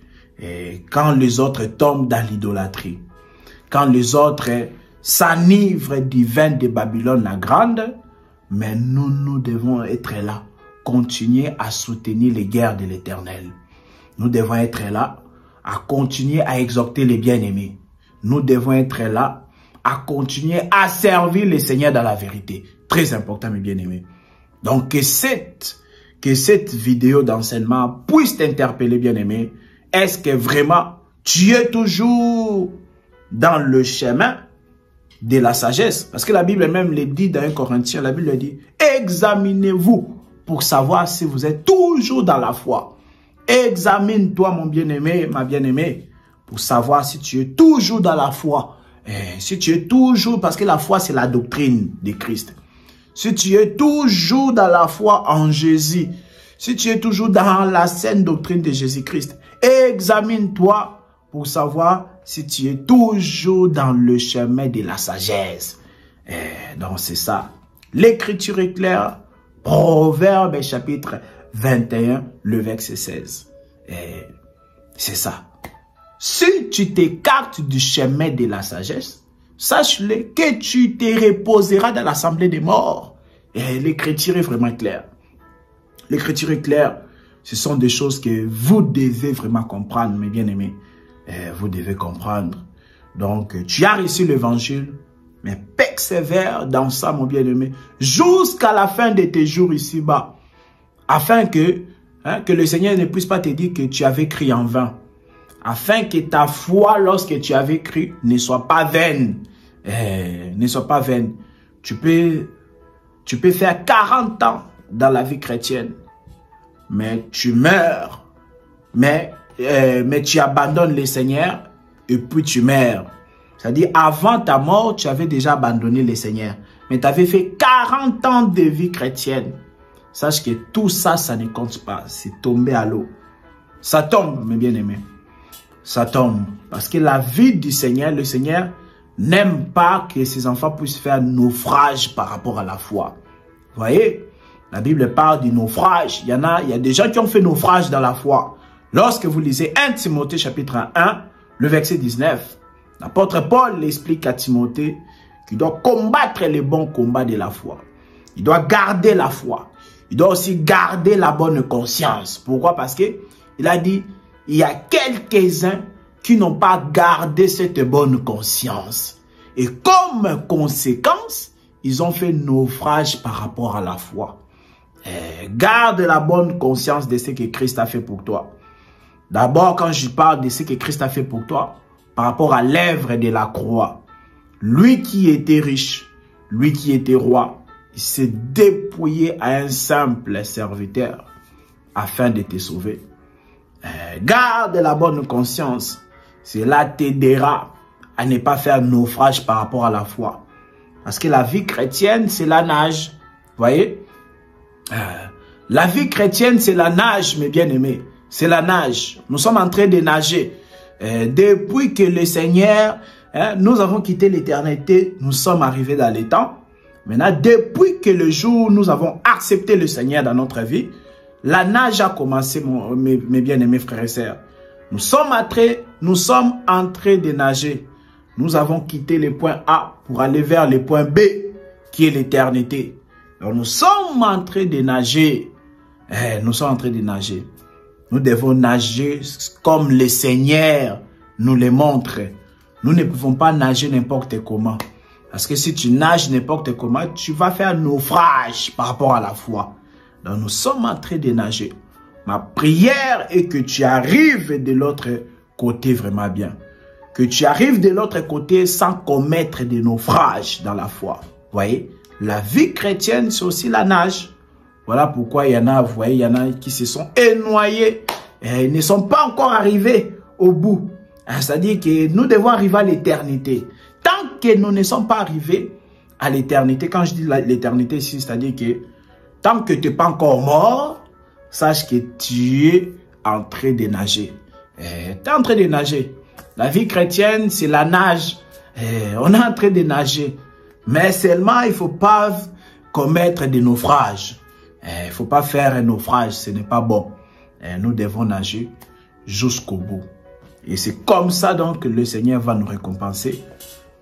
Quand les autres tombent dans l'idolâtrie, quand les autres s'enivrent du vin de Babylone la grande, mais nous devons être là, continuer à soutenir les guerres de l'Éternel. Nous devons être là, à continuer à exhorter les bien-aimés. Nous devons être là, à continuer à servir le Seigneur dans la vérité. Très important, mes bien-aimés. Donc, que cette vidéo d'enseignement puisse t'interpeller, bien-aimé. Est-ce que vraiment, tu es toujours dans le chemin de la sagesse? Parce que la Bible même le dit dans 1 Corinthiens, la Bible dit, examinez-vous pour savoir si vous êtes toujours dans la foi. Examine-toi, mon bien-aimé, ma bien-aimée, pour savoir si tu es toujours dans la foi. Si tu es toujours, parce que la foi, c'est la doctrine de Christ. Si tu es toujours dans la foi en Jésus, si tu es toujours dans la saine doctrine de Jésus-Christ, examine-toi pour savoir si tu es toujours dans le chemin de la sagesse. Donc, c'est ça. L'écriture est claire. Proverbe chapitre 21, le verset 16. C'est ça. Si tu t'écartes du chemin de la sagesse, sache-le que tu te reposeras dans l'assemblée des morts. L'écriture est vraiment claire. L'écriture est claire. Ce sont des choses que vous devez vraiment comprendre, mes bien-aimés. Vous devez comprendre. Donc, tu as reçu l'évangile, mais persévère dans ça, mon bien-aimé, jusqu'à la fin de tes jours ici-bas, afin que le Seigneur ne puisse pas te dire que tu avais cru en vain, afin que ta foi, lorsque tu avais cru, ne soit pas vaine. Ne soit pas vaine. Tu peux faire 40 ans dans la vie chrétienne, mais tu meurs, mais tu abandonnes le Seigneur et puis tu meurs. C'est-à-dire, avant ta mort, tu avais déjà abandonné le Seigneur, mais tu avais fait 40 ans de vie chrétienne. Sache que tout ça, ça ne compte pas. C'est tombé à l'eau. Ça tombe, mes bien-aimés. Ça tombe. Parce que la vie du Seigneur, le Seigneur n'aime pas que ses enfants puissent faire naufrage par rapport à la foi. Vous voyez, la Bible parle du naufrage. Il y a des gens qui ont fait naufrage dans la foi. Lorsque vous lisez 1 Timothée chapitre 1, le verset 19, l'apôtre Paul explique à Timothée qu'il doit combattre les bons combats de la foi. Il doit garder la foi. Il doit aussi garder la bonne conscience. Pourquoi? Parce que il a dit, il y a quelques-uns qui n'ont pas gardé cette bonne conscience. Et comme conséquence, ils ont fait naufrage par rapport à la foi. Garde la bonne conscience de ce que Christ a fait pour toi. D'abord, quand je parle de ce que Christ a fait pour toi, par rapport à l'œuvre de la croix, lui qui était riche, lui qui était roi, il s'est dépouillé à un simple serviteur afin de te sauver. Garde la bonne conscience. Cela t'aidera à ne pas faire naufrage par rapport à la foi. Parce que la vie chrétienne, c'est la nage. Vous voyez? La vie chrétienne, c'est la nage, mes bien-aimés. C'est la nage. Nous sommes en train de nager. Depuis que le Seigneur, nous avons quitté l'éternité, nous sommes arrivés dans les temps. Maintenant, depuis que le jour où nous avons accepté le Seigneur dans notre vie, la nage a commencé, mes bien-aimés frères et sœurs. Nous sommes en train de nager. Nous avons quitté le point A pour aller vers le point B, qui est l'éternité. Alors nous sommes en train de nager. Nous sommes en train de nager. Nous devons nager comme le Seigneur nous le montre. Nous ne pouvons pas nager n'importe comment. Parce que si tu nages n'importe comment, tu vas faire un naufrage par rapport à la foi. Donc nous sommes en train de nager. Ma prière est que tu arrives de l'autre côté vraiment bien. Que tu arrives de l'autre côté sans commettre des naufrages dans la foi. Vous voyez, la vie chrétienne, c'est aussi la nage. Voilà pourquoi il y en a, vous voyez, il y en a qui se sont noyés et ne sont pas encore arrivés au bout. C'est-à-dire que nous devons arriver à l'éternité. Tant que nous ne sommes pas arrivés à l'éternité, quand je dis l'éternité ici, c'est-à-dire que tant que tu n'es pas encore mort, sache que tu es en train de nager. Tu es en train de nager. La vie chrétienne, c'est la nage. On est en train de nager. Mais seulement, il ne faut pas commettre des naufrages. Il ne faut pas faire un naufrage, ce n'est pas bon. Nous devons nager jusqu'au bout. Et c'est comme ça donc que le Seigneur va nous récompenser.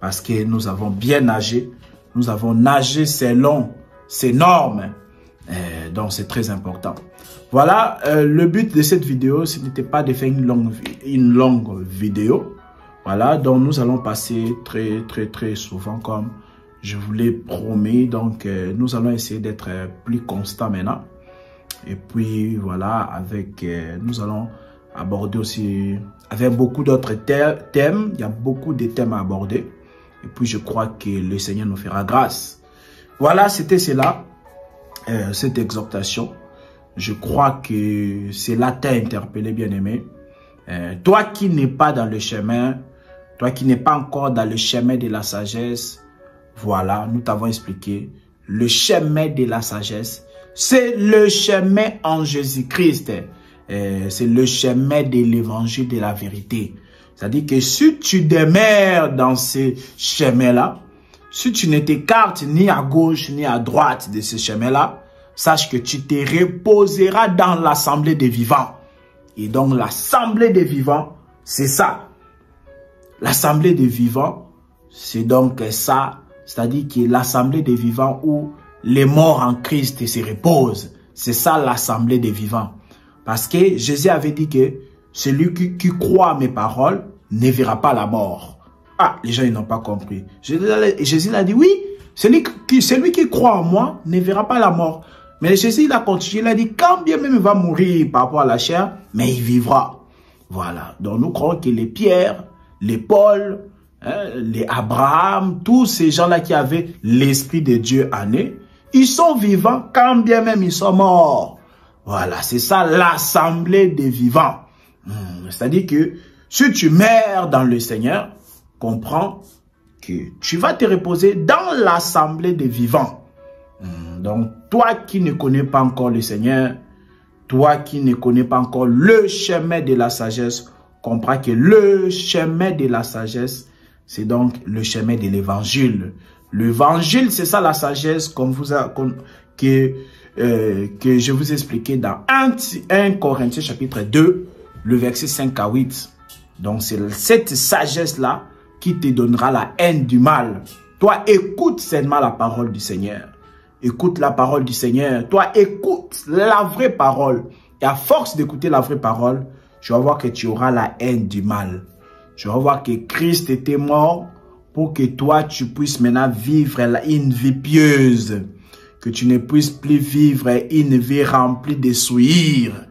Parce que nous avons bien nagé. Nous avons nagé selon ses normes. Donc c'est très important. Voilà, le but de cette vidéo, ce n'était pas de faire une longue vidéo. Voilà, donc nous allons passer très souvent comme je vous l'ai promis. Donc nous allons essayer d'être plus constants maintenant. Et puis voilà, nous allons aborder aussi avec beaucoup d'autres thèmes. Il y a beaucoup de thèmes à aborder. Et puis je crois que le Seigneur nous fera grâce. Voilà, c'était cela, cette exhortation. Je crois que cela t'a interpellé, bien-aimé. Toi qui n'es pas dans le chemin, toi qui n'es pas encore dans le chemin de la sagesse, voilà, nous t'avons expliqué. Le chemin de la sagesse, c'est le chemin en Jésus-Christ. C'est le chemin de l'évangile de la vérité. C'est-à-dire que si tu demeures dans ce chemin-là, si tu ne t'écartes ni à gauche ni à droite de ce chemin-là, sache que tu te reposeras dans l'assemblée des vivants. Et donc l'assemblée des vivants, c'est ça. L'assemblée des vivants, c'est donc ça. C'est-à-dire que l'assemblée des vivants où les morts en Christ se reposent. C'est ça l'assemblée des vivants. Parce que Jésus avait dit que celui qui croit à mes paroles ne verra pas la mort. Ah, les gens ils n'ont pas compris. Jésus a dit oui, celui qui croit en moi ne verra pas la mort. Mais Jésus il a continué, il a dit quand bien même il va mourir par rapport à la chair, mais il vivra. Voilà, donc nous croyons que les Pierre, les Paul, les Abraham, tous ces gens-là qui avaient l'Esprit de Dieu en eux, ils sont vivants quand bien même ils sont morts. Voilà, c'est ça l'assemblée des vivants. C'est-à-dire que si tu meurs dans le Seigneur, comprends que tu vas te reposer dans l'assemblée des vivants. Donc, toi qui ne connais pas encore le Seigneur, toi qui ne connais pas encore le chemin de la sagesse, comprends que le chemin de la sagesse, c'est donc le chemin de l'évangile. L'évangile, c'est ça la sagesse que je vous expliquais dans 1 Corinthiens chapitre 2, le verset 5 à 8. Donc c'est cette sagesse-là qui te donnera la haine du mal. Toi, écoute seulement la parole du Seigneur. Écoute la parole du Seigneur. Toi, écoute la vraie parole. Et à force d'écouter la vraie parole, tu vas voir que tu auras la haine du mal. Tu vas voir que Christ était mort pour que toi, tu puisses maintenant vivre une vie pieuse. Que tu ne puisses plus vivre une vie remplie de souillures.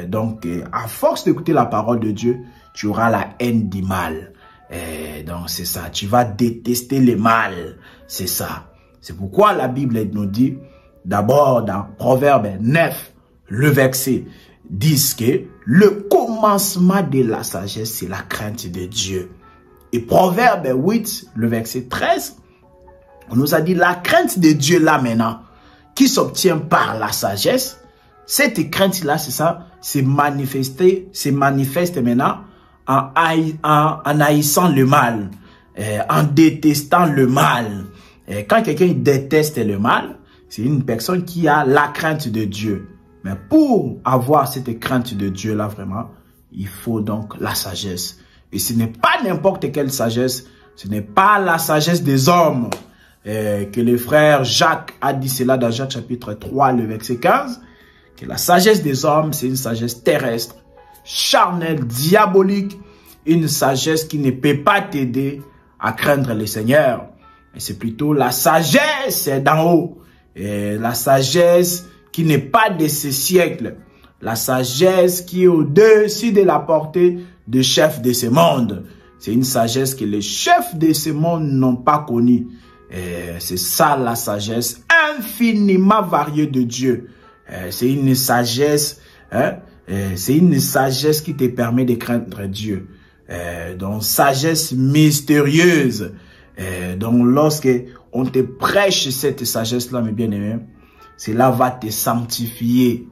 Donc, à force d'écouter la parole de Dieu, tu auras la haine du mal. Donc, c'est ça. Tu vas détester le mal. C'est ça. C'est pourquoi la Bible nous dit, d'abord dans Proverbe 9, le verset 10, que le commencement de la sagesse, c'est la crainte de Dieu. Et Proverbe 8, le verset 13, on nous a dit la crainte de Dieu là maintenant, qui s'obtient par la sagesse, cette crainte-là, c'est ça, c'est manifeste maintenant en haïssant le mal, en détestant le mal. Et quand quelqu'un déteste le mal, c'est une personne qui a la crainte de Dieu. Mais pour avoir cette crainte de Dieu-là, vraiment, il faut donc la sagesse. Et ce n'est pas n'importe quelle sagesse, ce n'est pas la sagesse des hommes. Que le frère Jacques a dit cela dans Jacques chapitre 3, le verset 15. Que la sagesse des hommes, c'est une sagesse terrestre, charnelle, diabolique. Une sagesse qui ne peut pas t'aider à craindre le Seigneur. Mais c'est plutôt la sagesse d'en haut. Et la sagesse qui n'est pas de ce siècle. La sagesse qui est au-dessus de la portée des chefs de ce monde. C'est une sagesse que les chefs de ce monde n'ont pas connue. C'est ça la sagesse infiniment variée de Dieu. C'est une sagesse, c'est une sagesse qui te permet de craindre Dieu. Donc sagesse mystérieuse. Donc lorsque on te prêche cette sagesse-là, mes bien-aimés, cela va te sanctifier.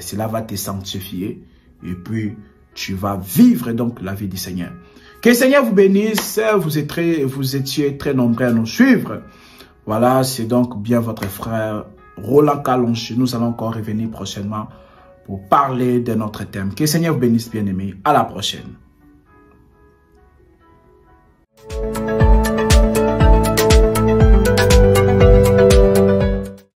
Cela va te sanctifier. Et puis, tu vas vivre donc la vie du Seigneur. Que le Seigneur vous bénisse. Vous étiez très nombreux à nous suivre. Voilà, c'est donc bien votre frère Roland Kalonji. Nous allons encore revenir prochainement pour parler de notre thème. Que le Seigneur vous bénisse, bien-aimés. À la prochaine.